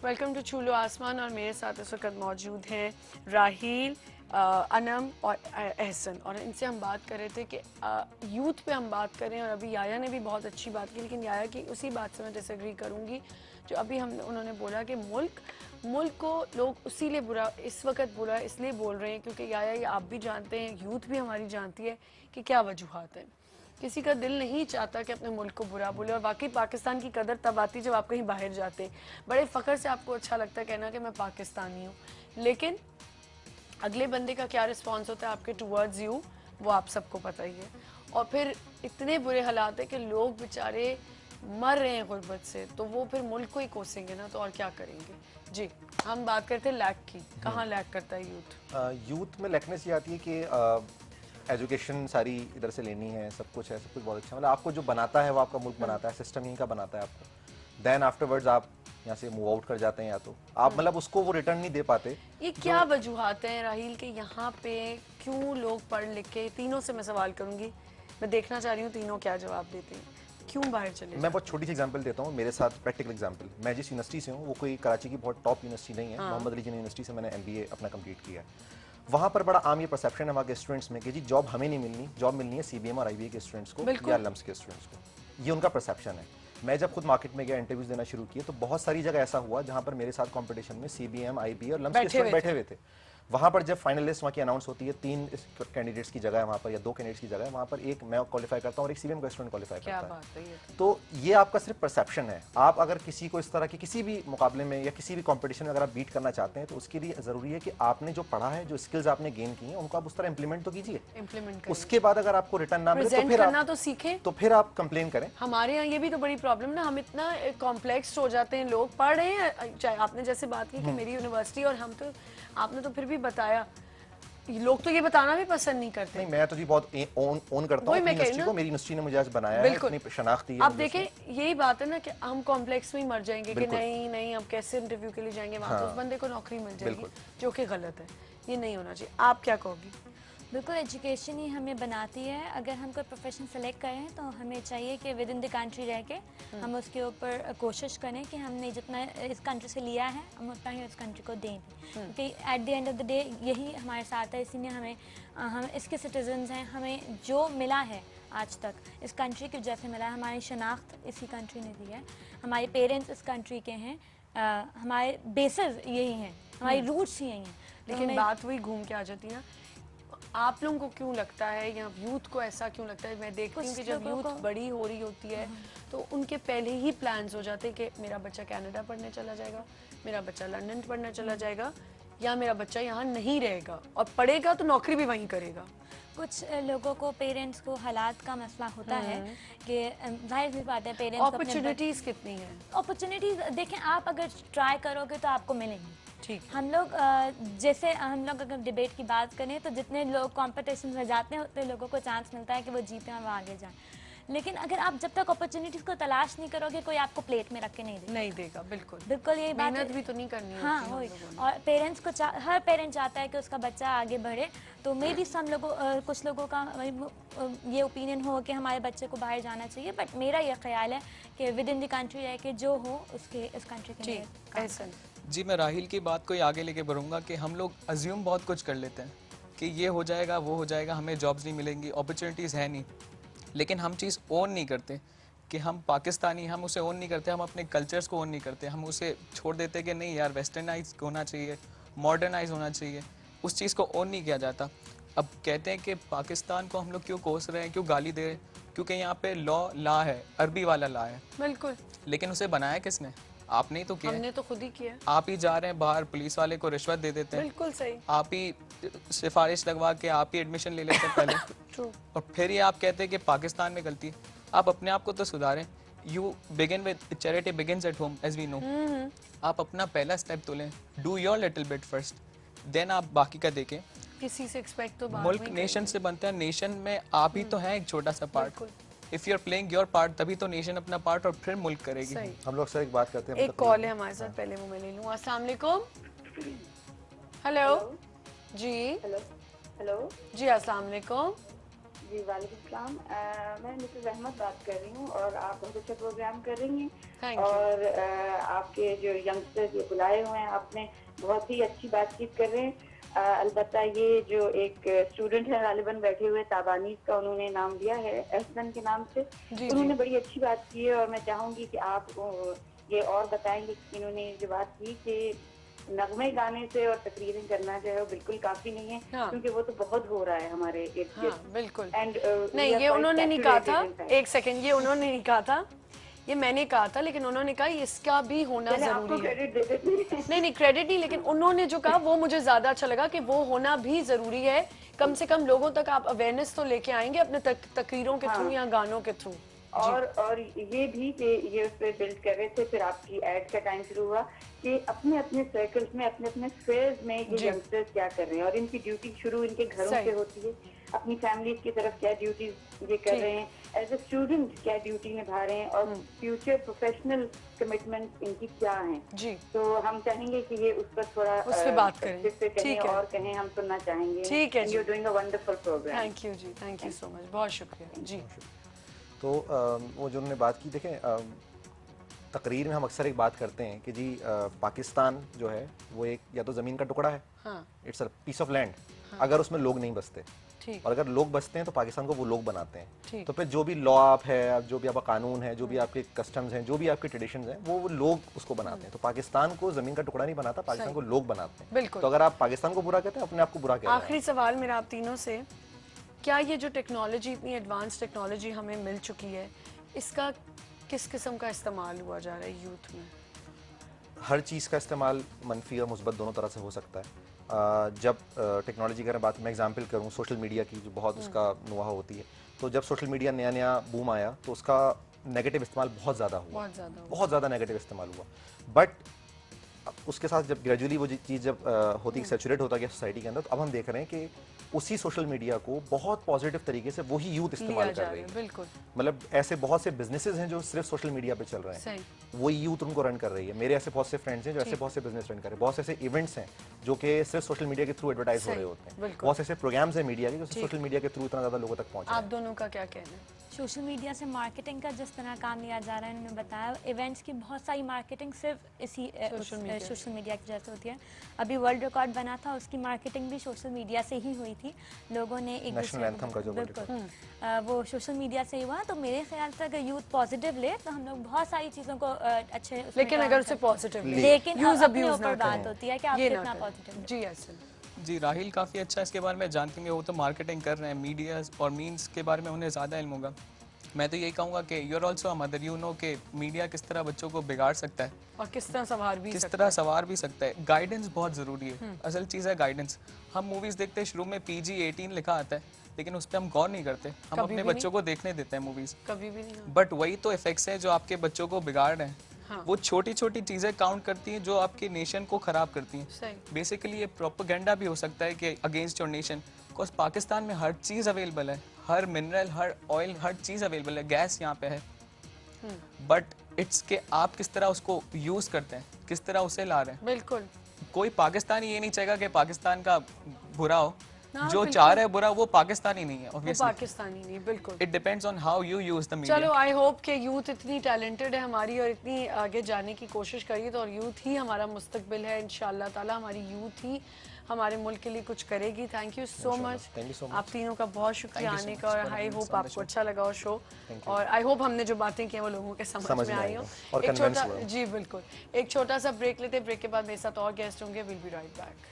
Welcome to छूलो आसमान और मेरे साथ इस वक्त मौजूद हैं राहील, अनम और एहसन। और इनसे हम बात कर रहे थे कि यूथ पे हम बात करें, और अभी याया ने भी बहुत अच्छी बात की, लेकिन याया की उसी बात से मैं डिसएग्री करूँगी जो अभी उन्होंने बोला कि मुल्क को लोग उसी लिए बुरा इस वक्त बुरा इसलिए बोल रहे हैं क्योंकि याया ये आप भी जानते हैं, यूथ भी हमारी जानती है कि क्या वजूहात हैं। किसी का दिल नहीं चाहता कि अपने मुल्क को बुरा बोले, और वाकई पाकिस्तान की कदर तब आती जब आप कहीं बाहर जाते, बड़े फ़ख्र से आपको अच्छा लगता है कहना कि मैं पाकिस्तानी हूँ, लेकिन अगले बंदे का क्या रिस्पॉन्स होता है आपके टूवर्ड्स यू वो आप सबको पता ही है। और फिर इतने बुरे हालात है कि लोग बेचारे मर रहे हैं गुर्बत से, तो वो फिर मुल्क को ही कोसेंगे ना, तो और क्या करेंगे। जी, हम बात करते हैं लैक की, कहाँ लैक करता है यूथ। यूथ में लैकनेस ये आती है कि एजुकेशन सारी इधर से लेनी है, सब कुछ है, सब कुछ बहुत अच्छा, मतलब आपको जो बनाता है वो आपका मुल्क बनाता है, सिस्टम यहीं का बनाता है आपको। देन आफ्टरवर्ड्स आप यहाँ से मूव आउट कर जाते हैं, या तो आप मतलब उसको वो रिटर्न नहीं दे पाते। ये क्या वजूहात हैं राहील के यहाँ पे क्यों लोग पढ़ लिख के, तीनों से मैं सवाल करूंगी, मैं देखना चाह रही हूँ तीनों क्या जवाब देते हैं, क्यों बाहर चले। मैं बहुत छोटी सी एग्जांपल देता हूँ, मेरे साथ प्रैक्टिकल एग्जांपल। मैं जिस यूनिवर्सिटी से हूँ वो कोई कराची की बहुत टॉप यूनिवर्सिटी नहीं है, मोहम्मद अली जिन्ना यूनिवर्सिटी से मैंने MBA अपना कंप्लीट किया है। वहाँ पर बड़ा आम ये परसेप्शन है वहाँ के स्टूडेंट्स में कि जी जॉब हमें नहीं मिलनी, जॉब मिलनी है CBM और IBA के स्टूडेंट्स को या लम्स के स्टूडेंट्स को, ये उनका परसेप्शन है। मैं जब खुद मार्केट में गया, इंटरव्यूज देना शुरू किए, तो बहुत सारी जगह ऐसा हुआ जहाँ पर मेरे साथ कंपटीशन में CBM IBA और लम्स के स्टूडेंट बैठे हुए थे। वहाँ पर जब फाइनल लिस्ट वहाँ की अनाउंस होती है, 3 कैंडिडेट्स की जगह है वहाँ पर, या 2 कैंडिडेट्स की जगह है वहाँ पर, एक मैं क्वालिफाई करता हूँ और एक CBM का स्टूडेंट क्वालिफाई करता है। तो ये आपका सिर्फ परसेप्शन है। आप अगर किसी को इस तरह के किसी भी मुकाबले में या किसी भी कंपटीशन में अगर आप बीट करना चाहते हैं, तो उसके लिए जरूरी है कि आपने जो पढ़ा है, जो स्किल्स आपने गेन की हैं, उनको आप उस तरह इंप्लीमेंट तो कीजिए। उसके बाद अगर आपको रिटर्न ना मिले तो फिर करना तो सीखें, तो फिर आप कंप्लेन करें। हमारे यहाँ ये भी तो बड़ी प्रॉब्लम ना, हम इतना कॉम्प्लेक्स हो जाते हैं, लोग पढ़ रहे हैं, चाहे आपने जैसे बात की कि मेरी यूनिवर्सिटी, और हम तो आपने तो फिर भी बताया, लोग तो ये बताना भी पसंद नहीं करते। नहीं, मैं तो जी बहुत ओन करता हूँ यूनिवर्सिटी को, मेरी यूनिवर्सिटी ने मुझे आज बनाया है, इतनी शनाख्ती है। आप देखें, यही बात है ना कि हम कॉम्प्लेक्स में ही मर जाएंगे कि नहीं हम कैसे इंटरव्यू के लिए जाएंगे वहाँ, तो उस बंदे को नौकरी मिल जाएगी, जो कि गलत है, ये नहीं होना चाहिए। आप क्या कहोगी? बिल्कुल, एजुकेशन ही हमें बनाती है। अगर हम कोई प्रोफेशन सेलेक्ट करें तो हमें चाहिए कि विद इन द कंट्री रह के हम उसके ऊपर कोशिश करें कि हमने जितना इस कंट्री से लिया है हम उतना ही उस कंट्री को दें, क्योंकि at the end of the day यही हमारे साथ है। इसीलिए हम इसके सिटीजन्स हैं, हमें जो मिला है आज तक इस कंट्री की वजह से मिला है, हमारी शनाख्त इसी कंट्री ने दी है, हमारे पेरेंट्स इस कंट्री के हैं, हमारे बेसेस यही हैं, हमारी रूट्स ही यही हैं। लेकिन बात वही घूम के आ जाती है ना, आप लोगों को क्यों लगता है, या यूथ को ऐसा क्यों लगता है, मैं देखती हूँ कि जब यूथ बड़ी हो रही होती है तो उनके पहले ही प्लान्स हो जाते हैं कि मेरा बच्चा कनाडा पढ़ने चला जाएगा, मेरा बच्चा लंदन पढ़ने चला जाएगा, या मेरा बच्चा यहाँ नहीं रहेगा, और पढ़ेगा तो नौकरी भी वहीं करेगा। कुछ लोगों को, पेरेंट्स को हालात का मसला होता है कि जाहिर सी बात है, पेरेंट्स अपॉर्चुनिटीज कितनी है, अपॉर्चुनिटीज देखें, आप अगर ट्राई करोगे तो आपको मिलेंगी। ठीक, हम लोग जैसे हम लोग अगर डिबेट की बात करें तो जितने लोग कंपटीशन में जाते हैं उतने लोगों को चांस मिलता है कि वो जीते और वो आगे जाएं, लेकिन अगर आप जब तक अपॉर्चुनिटीज को तलाश नहीं करोगे, कोई आपको प्लेट में रख के नहीं देगा। बिल्कुल यही बात, मेहनत भी तो नहीं करनी। हाँ, वही। और पेरेंट्स को हर पेरेंट चाहता है कि उसका बच्चा आगे बढ़े, तो मे भी कुछ लोगों का ये ओपिनियन हो कि हमारे बच्चे को बाहर जाना चाहिए, बट मेरा ये ख्याल है कि विद इन द कंट्री रह के जो हो उसके इस कंट्री के लिए। जी, मैं राहील की बात को आगे लेके बढ़ूंगा कि हम लोग अज्यूम बहुत कुछ कर लेते हैं कि ये हो जाएगा, वो हो जाएगा, हमें जॉब्स नहीं मिलेंगी, अपॉर्चुनिटीज़ है नहीं, लेकिन हम चीज़ ओन नहीं करते कि हम पाकिस्तानी, हम उसे ओन नहीं करते, हम अपने कल्चर्स को ओन नहीं करते, हम उसे छोड़ देते कि नहीं यार वेस्टर्नाइज होना चाहिए, मॉडर्नाइज होना चाहिए, उस चीज़ को ओन नहीं किया जाता। अब कहते हैं कि पाकिस्तान को हम लोग क्यों कोस रहे हैं, क्यों गाली दे रहे हैं, क्योंकि यहाँ पे ला है, अरबी वाला ला है। बिल्कुल, लेकिन उसे बनाया किसने? आपने ही तो किया, हमने तो खुद ही किया। आप ही जा रहे हैं बाहर, पुलिस वाले को रिश्वत दे देते हैं, बिल्कुल सही, आप ही सिफारिश लगवा के आप ही एडमिशन ले लेते हैं पहले और फिर ये आप कहते हैं कि पाकिस्तान में गलती है। आप अपने आप को तो सुधारें। You begin with charity begins at home, as we know. आप अपना पहला स्टेप तो लें, do your little bit first, then आप बाकी का देखें। किसी से एक्सपेक्ट तो मुल्क नेशन से बनता है, नेशन में आप ही तो हैं एक छोटा सा part. If you are playing your part, तभी तो नेशन अपना पार्ट और फिर मुल्क करेगी। हम लोग सर एक बात करते हैं, एक कॉल है हमारे साथ, पहले वो मैं ले लूँ। अस्सलाम वालेकुम। हेलो जी, हेलो जी अस्सलाम वालेकुम। जी वालेकुम सलाम। मैं मिसेस अहमद बात कर रही हूँ और आप बहुत अच्छा प्रोग्राम कर रही हैं। Thank you. और आपके जो यंगस्टर्स ये बुलाए हुए हैं आपने बहुत ही अच्छी बातचीत कर रहे हैं। अलबत्ता ये जो एक स्टूडेंट है गालिबन बैठे हुए ताबानीज का उन्होंने नाम लिया है एहसन के नाम से, जी, उन्होंने जी। बड़ी अच्छी बात की है और मैं चाहूँगी कि आप ये और बताएंगे कि इन्होंने जो बात की कि नगमे गाने से और तकरीरें करना जो है वो बिल्कुल काफी नहीं है, हाँ। क्योंकि वो तो बहुत हो रहा है हमारे इर्द हाँ गिर्द। बिल्कुल। एंड नहीं, ये उन्होंने नहीं कहा था, एक सेकंड, ये उन्होंने नहीं कहा था, ये मैंने कहा था, लेकिन उन्होंने कहा इसका भी होना आपको जरूरी है। क्रेडिट दे देते हैं। नहीं क्रेडिट नहीं, लेकिन उन्होंने जो कहा वो मुझे ज्यादा अच्छा लगा कि वो होना भी जरूरी है। कम से कम लोगों तक आप अवेयरनेस तो लेके आएंगे अपने तकरीरों के थ्रू या गानों के थ्रू। और ये भी कि ये उस पर बिल्ड कर रहे थे, फिर आपकी एड का टाइम शुरू हुआ कि अपने अपने सर्कल्स में अपने अपने स्फेयर्स में ये यंगस्टर्स क्या कर रहे हैं और इनकी ड्यूटी शुरू इनके घरों सही। से होती है। अपनी फैमिली की तरफ क्या ड्यूटीज ये कर रहे हैं, एज ए स्टूडेंट क्या ड्यूटी निभा रहे हैं और फ्यूचर प्रोफेशनल कमिटमेंट इनकी क्या हैं। जी, तो हम चाहेंगे कि ये उस पर थोड़ा उस पे बात करें। जिस पे कहें ठीक है। और कहें, हम सुनना चाहेंगे। ठीक है जी। You are doing a wonderful program. Thank you जी, थैंक यू सो मच, बहुत शुक्रिया जी। तो वो जो उन्होंने बात की, देखें तकरीर में हम अक्सर एक बात करते हैं कि जी पाकिस्तान जो है वो एक या तो ज़मीन का टुकड़ा है, हाँ it's a piece of land, अगर उसमें लोग नहीं बसते, ठीक, और अगर लोग बसते हैं तो पाकिस्तान को वो लोग बनाते हैं। ठीक। तो फिर जो भी लॉ आप है, जो भी आपका कानून है, जो भी आपके कस्टम्स हैं, जो भी आपके ट्रेडिशंस हैं, वो लोग उसको बनाते हैं। तो पाकिस्तान को ज़मीन का टुकड़ा नहीं बनाता, पाकिस्तान को लोग बनाते हैं। बिल्कुल। तो अगर आप पाकिस्तान को बुरा कहते हैं, अपने आप को बुरा कहते हैं। आखिरी सवाल मेरा आप तीनों से, क्या ये जो टेक्नोलॉजी, इतनी एडवांस टेक्नोलॉजी हमें मिल चुकी है, इसका किस किस्म का इस्तेमाल हुआ जा रहा है यूथ में? हर चीज़ का इस्तेमाल मनफी और मुस्बत दोनों तरह से हो सकता है। जब टेक्नोलॉजी की बात मैं एग्जांपल करूं सोशल मीडिया की, जो बहुत उसका नुहा होती है, तो जब सोशल मीडिया नया नया बूम आया तो उसका नेगेटिव इस्तेमाल बहुत ज़्यादा हुआ, बहुत ज़्यादा नेगेटिव इस्तेमाल हुआ। बट उसके साथ जब ग्रेजुअली वो चीज़ जब होती सैचुरेट होता गया सोसाइटी के अंदर, तो अब हम देख रहे हैं कि उसी सोशल मीडिया को बहुत पॉजिटिव तरीके से वही यूथ इस्तेमाल कर रही है। बिल्कुल, मतलब ऐसे बहुत से बिजनेसेस हैं जो सिर्फ सोशल मीडिया पे चल रहे हैं, वही यूथ उनको रन कर रही है। मेरे ऐसे बहुत से फ्रेंड्स हैं जो ऐसे बहुत से बिजनेस रन कर रहे हैं, बहुत से ऐसे इवेंट्स हैं जो कि सिर्फ सोशल मीडिया के थ्रू एडवर्टाइज हो रहे होते हैं, बहुत से ऐसे प्रोग्राम्स हैं मीडिया के जो सोशल मीडिया के थ्रू इतना ज़्यादा लोगों तक पहुँच रहे आप हैं। दोनों का क्या कहना है? सोशल मीडिया से मार्केटिंग का जिस तरह काम लिया जा रहा है, उन्होंने बताया इवेंट्स की बहुत सारी मार्केटिंग सिर्फ इसी सोशल मीडिया की वजह से होती है। अभी वर्ल्ड रिकॉर्ड बना था, उसकी मार्केटिंग भी सोशल मीडिया से ही हुई थी। लोगों ने एक नेशनल एंथम का जो बिल्कुल वो सोशल मीडिया से ही हुआ। तो मेरे ख्याल से अगर यूथ पॉजिटिव ले तो हम लोग बहुत सारी चीज़ों को अच्छे, लेकिन अगर उसे पॉजिटिव लेकिन अपने ऊपर बात होती है कि आप कितना पॉजिटिव। जी ऐसे जी राहिल काफ़ी अच्छा इसके बारे में जानती हैं, वो तो मार्केटिंग कर रहे हैं, मीडिया और मीन्स के बारे में उन्हें ज़्यादा इल्म होगा। मैं तो यही कहूँगा कि you are also a mother, you know कि मीडिया किस तरह बच्चों को बिगाड़ सकता है और किस तरह संवार भी सकता है। गाइडेंस बहुत ज़रूरी है, असल चीज़ है गाइडेंस। हम मूवीज़ देखते हैं, शुरू में PG-18 लिखा आता है, लेकिन उस पर हम गौर नहीं करते, हम अपने बच्चों को देखने देते हैं मूवीज़, कभी भी नहीं। बट वही तो इफेक्ट्स हैं जो आपके बच्चों को बिगाड़ रहे हैं। वो छोटी छोटी चीज़ें काउंट करती हैं जो आपके नेशन को ख़राब करती हैं। बेसिकली ये प्रोपेगेंडा भी हो सकता है कि against your nation, because Pakistan में हर चीज़ अवेलेबल है, हर मिनरल, हर ऑयल, हर चीज़ अवेलेबल है, गैस यहाँ पे है, बट इट्स के आप किस तरह उसको यूज़ करते हैं, किस तरह उसे ला रहे हैं। बिल्कुल, कोई पाकिस्तानी ये नहीं चाहेगा कि पाकिस्तान का बुरा हो, जो चाह रहा है बुरा वो पाकिस्तानी नहीं है, obviously. पाकिस्तानी नहीं, बिल्कुल। It depends on how you use the media. चलो आई होप कि यूथ इतनी टैलेंटेड है हमारी और इतनी आगे जाने की कोशिश करिए, तो और यूथ ही हमारा मुस्तकबिल है इंशाल्लाह ताला। हमारी यूथ ही हमारे मुल्क के लिए कुछ करेगी। थैंक यू सो मच, आप तीनों का बहुत शुक्रिया आने का, और आई होप आपको अच्छा लगा और शो, और आई होप हमने जो बातें की हैं वो लोगों के समझ में आई हो। एक छोटा, जी बिल्कुल, एक छोटा सा ब्रेक लेते हैं, ब्रेक के बाद मेरे साथ और गेस्ट होंगे, विल बी राइट बैक।